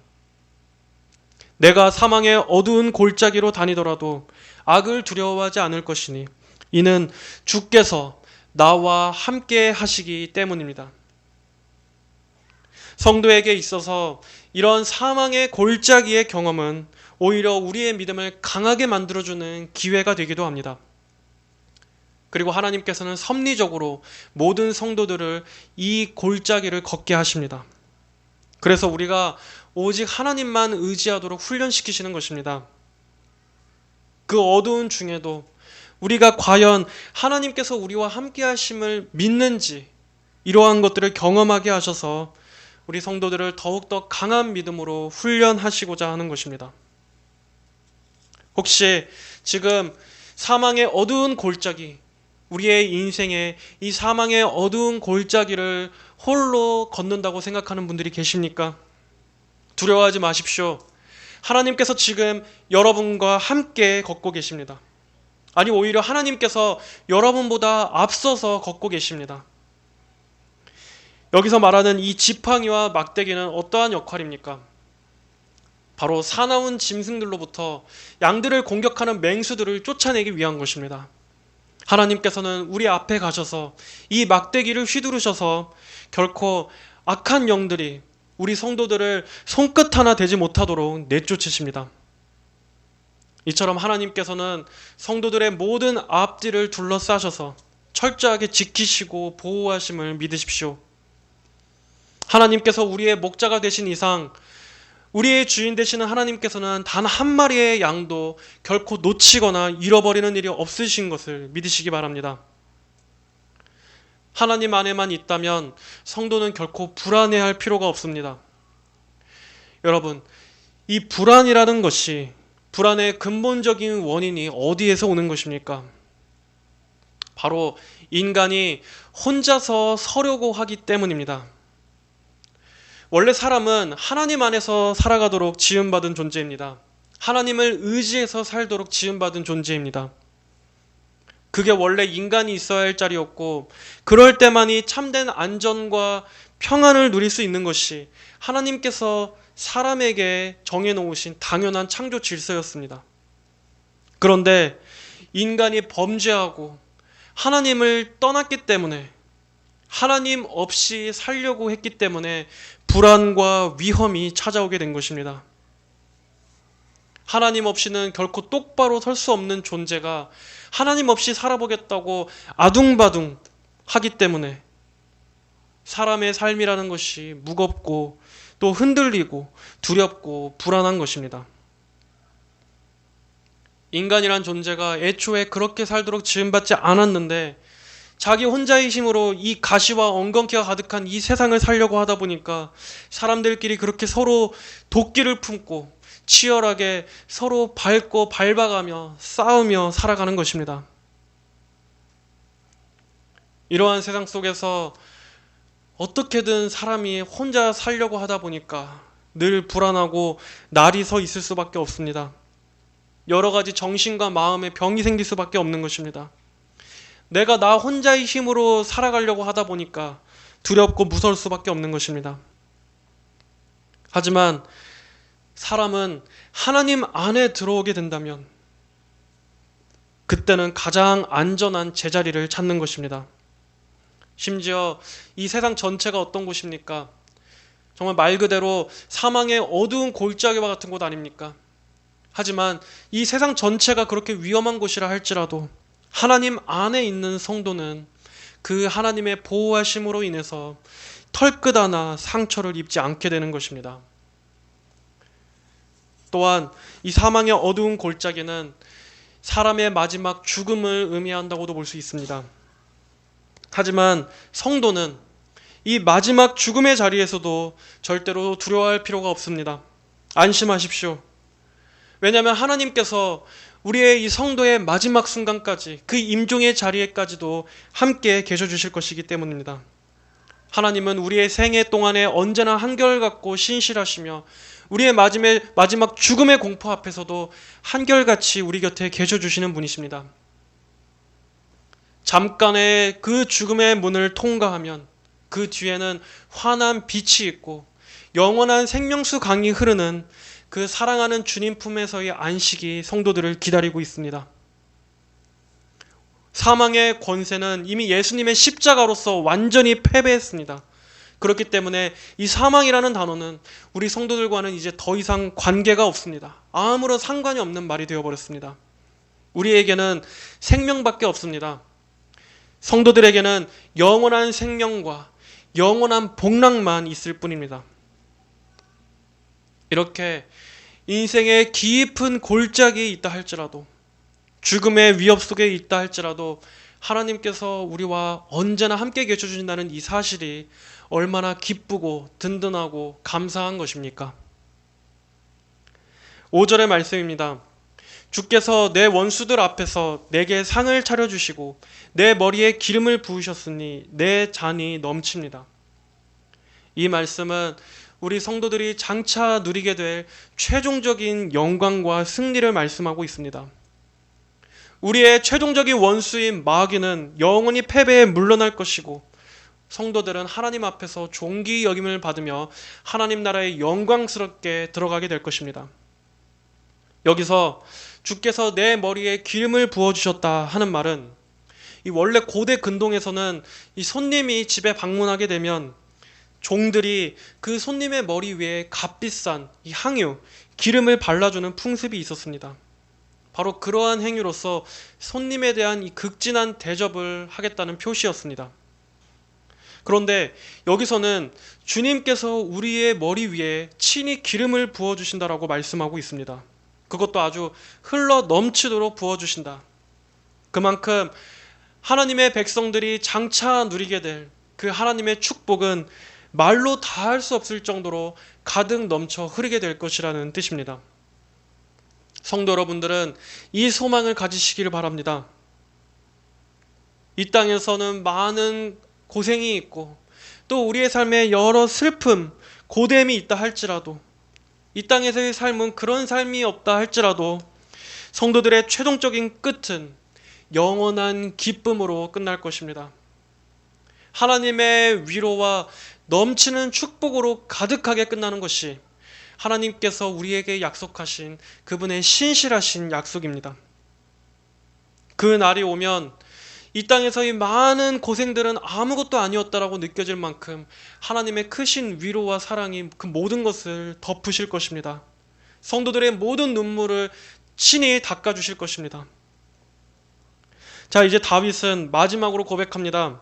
내가 사망의 어두운 골짜기로 다니더라도 악을 두려워하지 않을 것이니 이는 주께서 나와 함께 하시기 때문입니다. 성도에게 있어서 이런 사망의 골짜기의 경험은 오히려 우리의 믿음을 강하게 만들어주는 기회가 되기도 합니다. 그리고 하나님께서는 섭리적으로 모든 성도들을 이 골짜기를 걷게 하십니다. 그래서 우리가 오직 하나님만 의지하도록 훈련시키시는 것입니다. 그 어두운 중에도 우리가 과연 하나님께서 우리와 함께 하심을 믿는지 이러한 것들을 경험하게 하셔서 우리 성도들을 더욱더 강한 믿음으로 훈련하시고자 하는 것입니다. 혹시 지금 사망의 어두운 골짜기, 우리의 인생에 이 사망의 어두운 골짜기를 홀로 걷는다고 생각하는 분들이 계십니까? 두려워하지 마십시오. 하나님께서 지금 여러분과 함께 걷고 계십니다. 아니, 오히려 하나님께서 여러분보다 앞서서 걷고 계십니다. 여기서 말하는 이 지팡이와 막대기는 어떠한 역할입니까? 바로 사나운 짐승들로부터 양들을 공격하는 맹수들을 쫓아내기 위한 것입니다. 하나님께서는 우리 앞에 가셔서 이 막대기를 휘두르셔서 결코 악한 영들이 우리 성도들을 손끝 하나 대지 못하도록 내쫓으십니다. 이처럼 하나님께서는 성도들의 모든 앞뒤를 둘러싸셔서 철저하게 지키시고 보호하심을 믿으십시오. 하나님께서 우리의 목자가 되신 이상 우리의 주인 되시는 하나님께서는 단 한 마리의 양도 결코 놓치거나 잃어버리는 일이 없으신 것을 믿으시기 바랍니다. 하나님 안에만 있다면 성도는 결코 불안해할 필요가 없습니다. 여러분, 이 불안이라는 것이 불안의 근본적인 원인이 어디에서 오는 것입니까? 바로 인간이 혼자서 서려고 하기 때문입니다. 원래 사람은 하나님 안에서 살아가도록 지음받은 존재입니다. 하나님을 의지해서 살도록 지음받은 존재입니다. 그게 원래 인간이 있어야 할 자리였고, 그럴 때만이 참된 안전과 평안을 누릴 수 있는 것이 하나님께서 사람에게 정해놓으신 당연한 창조 질서였습니다. 그런데 인간이 범죄하고 하나님을 떠났기 때문에, 하나님 없이 살려고 했기 때문에 불안과 위험이 찾아오게 된 것입니다. 하나님 없이는 결코 똑바로 설 수 없는 존재가 하나님 없이 살아보겠다고 아둥바둥 하기 때문에 사람의 삶이라는 것이 무겁고 또 흔들리고 두렵고 불안한 것입니다. 인간이란 존재가 애초에 그렇게 살도록 지음받지 않았는데 자기 혼자의 힘으로 이 가시와 엉겅퀴가 가득한 이 세상을 살려고 하다 보니까 사람들끼리 그렇게 서로 도끼를 품고 치열하게 서로 밟고 밟아가며 싸우며 살아가는 것입니다. 이러한 세상 속에서 어떻게든 사람이 혼자 살려고 하다 보니까 늘 불안하고 날이 서 있을 수밖에 없습니다. 여러 가지 정신과 마음의 병이 생길 수밖에 없는 것입니다. 내가 나 혼자의 힘으로 살아가려고 하다 보니까 두렵고 무서울 수밖에 없는 것입니다. 하지만 사람은 하나님 안에 들어오게 된다면 그때는 가장 안전한 제자리를 찾는 것입니다. 심지어 이 세상 전체가 어떤 곳입니까? 정말 말 그대로 사망의 어두운 골짜기와 같은 곳 아닙니까? 하지만 이 세상 전체가 그렇게 위험한 곳이라 할지라도 하나님 안에 있는 성도는 그 하나님의 보호하심으로 인해서 털끝 하나 상처를 입지 않게 되는 것입니다. 또한 이 사망의 어두운 골짜기는 사람의 마지막 죽음을 의미한다고도 볼 수 있습니다. 하지만 성도는 이 마지막 죽음의 자리에서도 절대로 두려워할 필요가 없습니다. 안심하십시오. 왜냐하면 하나님께서 우리의 이 성도의 마지막 순간까지 그 임종의 자리에까지도 함께 계셔 주실 것이기 때문입니다. 하나님은 우리의 생애 동안에 언제나 한결같고 신실하시며 우리의 마지막 죽음의 공포 앞에서도 한결같이 우리 곁에 계셔 주시는 분이십니다. 잠깐의 그 죽음의 문을 통과하면 그 뒤에는 환한 빛이 있고 영원한 생명수 강이 흐르는 그 사랑하는 주님 품에서의 안식이 성도들을 기다리고 있습니다. 사망의 권세는 이미 예수님의 십자가로서 완전히 패배했습니다. 그렇기 때문에 이 사망이라는 단어는 우리 성도들과는 이제 더 이상 관계가 없습니다. 아무런 상관이 없는 말이 되어버렸습니다. 우리에게는 생명밖에 없습니다. 성도들에게는 영원한 생명과 영원한 복락만 있을 뿐입니다. 이렇게 인생의 깊은 골짜기에 있다 할지라도 죽음의 위협 속에 있다 할지라도 하나님께서 우리와 언제나 함께 계셔 주신다는 이 사실이 얼마나 기쁘고 든든하고 감사한 것입니까? 5절의 말씀입니다. 주께서 내 원수들 앞에서 내게 상을 차려주시고 내 머리에 기름을 부으셨으니 내 잔이 넘칩니다. 이 말씀은 우리 성도들이 장차 누리게 될 최종적인 영광과 승리를 말씀하고 있습니다. 우리의 최종적인 원수인 마귀는 영원히 패배에 물러날 것이고 성도들은 하나님 앞에서 존귀 여김을 받으며 하나님 나라에 영광스럽게 들어가게 될 것입니다. 여기서 주께서 내 머리에 기름을 부어주셨다 하는 말은 이 원래 고대 근동에서는 이 손님이 집에 방문하게 되면 종들이 그 손님의 머리 위에 값비싼 이 향유, 기름을 발라주는 풍습이 있었습니다. 바로 그러한 행위로서 손님에 대한 이 극진한 대접을 하겠다는 표시였습니다. 그런데 여기서는 주님께서 우리의 머리 위에 친히 기름을 부어주신다라고 말씀하고 있습니다. 그것도 아주 흘러 넘치도록 부어주신다. 그만큼 하나님의 백성들이 장차 누리게 될 그 하나님의 축복은 말로 다 할 수 없을 정도로 가득 넘쳐 흐르게 될 것이라는 뜻입니다. 성도 여러분들은 이 소망을 가지시기를 바랍니다. 이 땅에서는 많은 고생이 있고 또 우리의 삶에 여러 슬픔, 고됨이 있다 할지라도, 이 땅에서의 삶은 그런 삶이 없다 할지라도 성도들의 최종적인 끝은 영원한 기쁨으로 끝날 것입니다. 하나님의 위로와 넘치는 축복으로 가득하게 끝나는 것이 하나님께서 우리에게 약속하신 그분의 신실하신 약속입니다. 그 날이 오면 이 땅에서의 많은 고생들은 아무것도 아니었다라고 느껴질 만큼 하나님의 크신 위로와 사랑이 그 모든 것을 덮으실 것입니다. 성도들의 모든 눈물을 친히 닦아주실 것입니다. 자, 이제 다윗은 마지막으로 고백합니다.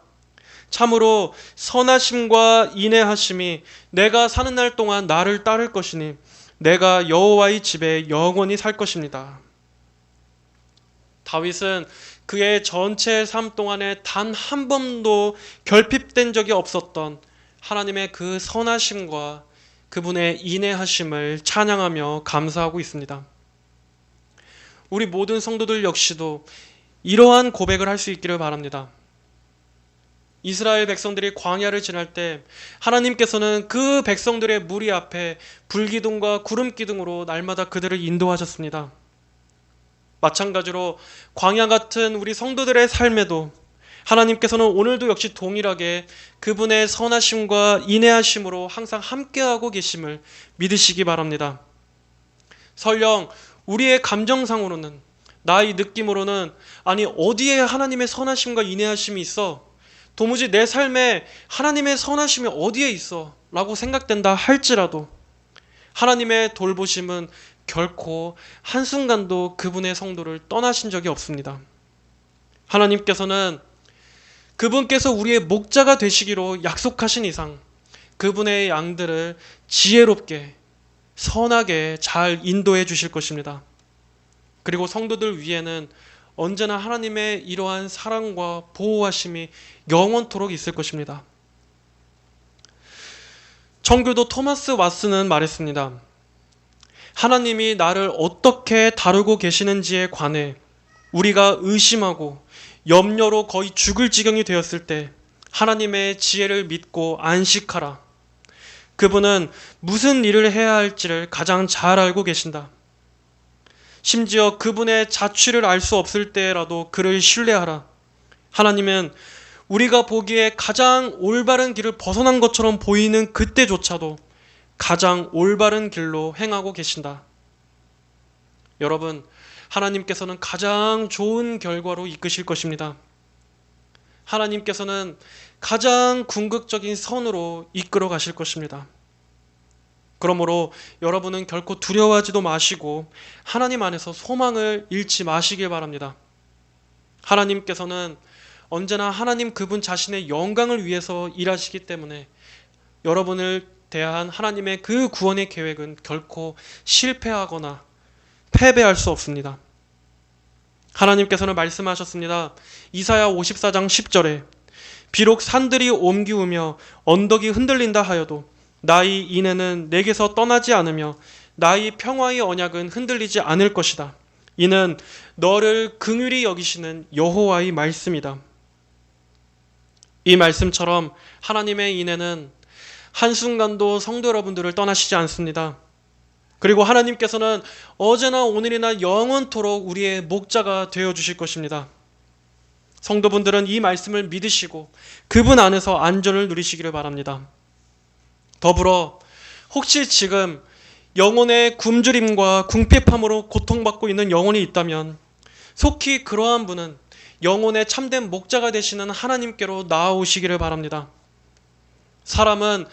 참으로 선하심과 인애하심이 내가 사는 날 동안 나를 따를 것이니 내가 여호와의 집에 영원히 살 것입니다. 다윗은 그의 전체 삶 동안에 단 한 번도 결핍된 적이 없었던 하나님의 그 선하심과 그분의 인애하심을 찬양하며 감사하고 있습니다. 우리 모든 성도들 역시도 이러한 고백을 할 수 있기를 바랍니다. 이스라엘 백성들이 광야를 지날 때 하나님께서는 그 백성들의 무리 앞에 불기둥과 구름기둥으로 날마다 그들을 인도하셨습니다. 마찬가지로 광야 같은 우리 성도들의 삶에도 하나님께서는 오늘도 역시 동일하게 그분의 선하심과 인애하심으로 항상 함께하고 계심을 믿으시기 바랍니다. 설령 우리의 감정상으로는, 나의 느낌으로는, 아니 어디에 하나님의 선하심과 인애하심이 있어? 도무지 내 삶에 하나님의 선하심이 어디에 있어? 라고 생각된다 할지라도 하나님의 돌보심은 결코 한순간도 그분의 성도를 떠나신 적이 없습니다. 하나님께서는 그분께서 우리의 목자가 되시기로 약속하신 이상 그분의 양들을 지혜롭게 선하게 잘 인도해 주실 것입니다. 그리고 성도들 위에는 언제나 하나님의 이러한 사랑과 보호하심이 영원토록 있을 것입니다. 청교도 토마스 왓슨은 말했습니다. 하나님이 나를 어떻게 다루고 계시는지에 관해 우리가 의심하고 염려로 거의 죽을 지경이 되었을 때 하나님의 지혜를 믿고 안식하라. 그분은 무슨 일을 해야 할지를 가장 잘 알고 계신다. 심지어 그분의 자취를 알 수 없을 때라도 그를 신뢰하라. 하나님은 우리가 보기에 가장 올바른 길을 벗어난 것처럼 보이는 그때조차도 가장 올바른 길로 행하고 계신다. 여러분, 하나님께서는 가장 좋은 결과로 이끄실 것입니다. 하나님께서는 가장 궁극적인 선으로 이끌어 가실 것입니다. 그러므로 여러분은 결코 두려워하지도 마시고 하나님 안에서 소망을 잃지 마시길 바랍니다. 하나님께서는 언제나 하나님 그분 자신의 영광을 위해서 일하시기 때문에 여러분을 대한 하나님의 그 구원의 계획은 결코 실패하거나 패배할 수 없습니다. 하나님께서는 말씀하셨습니다. 이사야 54장 10절에 비록 산들이 옮기우며 언덕이 흔들린다 하여도 나의 인애는 내게서 떠나지 않으며 나의 평화의 언약은 흔들리지 않을 것이다. 이는 너를 긍휼히 여기시는 여호와의 말씀이다. 이 말씀처럼 하나님의 인애는 한순간도 성도 여러분들을 떠나시지 않습니다. 그리고 하나님께서는 어제나 오늘이나 영원토록 우리의 목자가 되어주실 것입니다. 성도분들은 이 말씀을 믿으시고 그분 안에서 안전을 누리시기를 바랍니다. 더불어 혹시 지금 영혼의 굶주림과 궁핍함으로 고통받고 있는 영혼이 있다면 속히 그러한 분은 영혼의 참된 목자가 되시는 하나님께로 나아오시기를 바랍니다. 사람은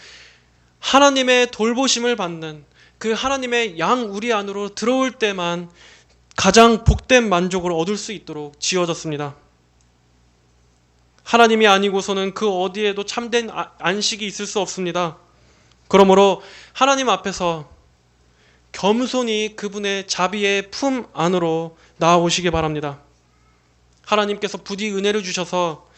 하나님의 돌보심을 받는 그 하나님의 양 우리 안으로 들어올 때만 가장 복된 만족을 얻을 수 있도록 지어졌습니다. 하나님이 아니고서는 그 어디에도 참된 안식이 있을 수 없습니다. 그러므로 하나님 앞에서 겸손히 그분의 자비의 품 안으로 나아오시기 바랍니다. 하나님께서 부디 은혜를 주셔서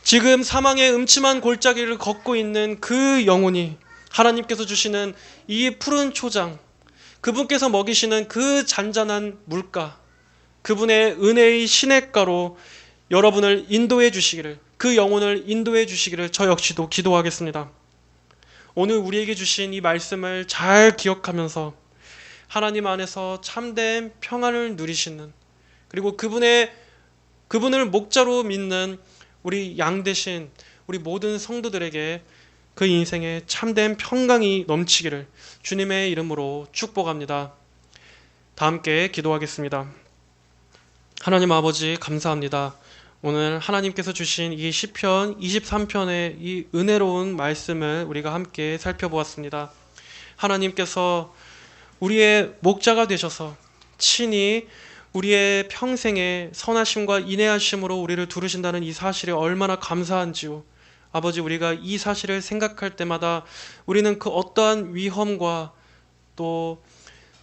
지금 사망의 음침한 골짜기를 걷고 있는 그 영혼이 하나님께서 주시는 이 푸른 초장, 그분께서 먹이시는 그 잔잔한 물가, 그분의 은혜의 시냇가로 여러분을 인도해 주시기를, 그 영혼을 인도해 주시기를 저 역시도 기도하겠습니다. 오늘 우리에게 주신 이 말씀을 잘 기억하면서 하나님 안에서 참된 평안을 누리시는, 그리고 그분을 목자로 믿는 우리 양 되신 우리 모든 성도들에게 그 인생에 참된 평강이 넘치기를 주님의 이름으로 축복합니다. 다 함께 기도하겠습니다. 하나님 아버지, 감사합니다. 오늘 하나님께서 주신 이 시편 23편의 이 은혜로운 말씀을 우리가 함께 살펴보았습니다. 하나님께서 우리의 목자가 되셔서 친히 우리의 평생에 선하심과 인애하심으로 우리를 두르신다는 이 사실에 얼마나 감사한지요. 아버지, 우리가 이 사실을 생각할 때마다 우리는 그 어떠한 위험과 또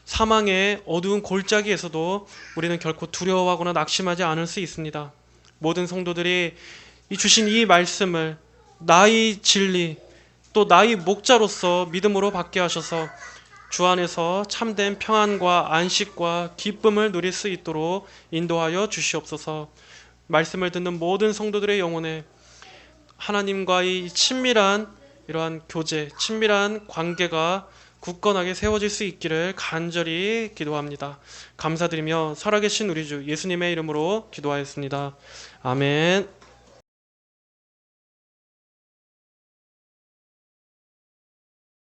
사망의 어두운 골짜기에서도 우리는 결코 두려워하거나 낙심하지 않을 수 있습니다. 모든 성도들이 주신 이 말씀을 나의 진리, 또 나의 목자로서 믿음으로 받게 하셔서 주 안에서 참된 평안과 안식과 기쁨을 누릴 수 있도록 인도하여 주시옵소서. 말씀을 듣는 모든 성도들의 영혼에 하나님과의 친밀한 이러한 교제, 친밀한 관계가 굳건하게 세워질 수 있기를 간절히 기도합니다. 감사드리며 살아계신 우리 주 예수님의 이름으로 기도하였습니다. 아멘.